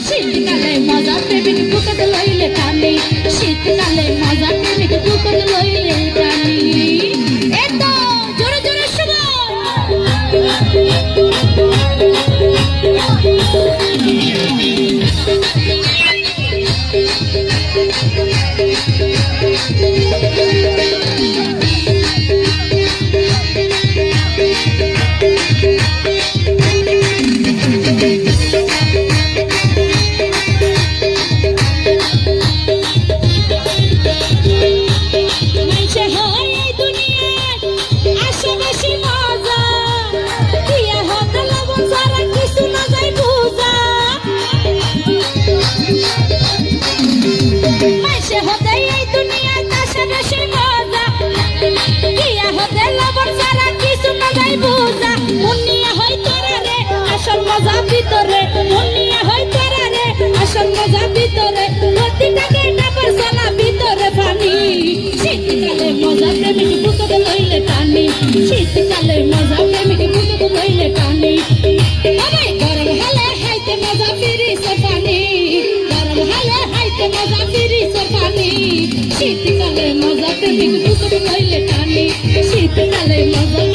শীতকালে মজা প্রেমিক বুকত লইলে টানি শীতকালে মজা প্রেমিক বুকত লইলে টানি এত জোরে জোরে মজা ভিতরে মনিয়া হয় তারা রে আসল মজা ভিতরে প্রতিটাকে ডাবর সালা ভিতরে পানি শীতকালে মজা প্রেমিক বুকত লইলে টানি শীতকালে মজা প্রেমিক বুকত লইলে টানি আরে গরম হলে হাইতে মজা ফিরিছে পানি গরম হলে হাইতে মজা ফিরিছে পানি শীতকালে মজা প্রেমিক বুকত লইলে টানি শীতকালে মজা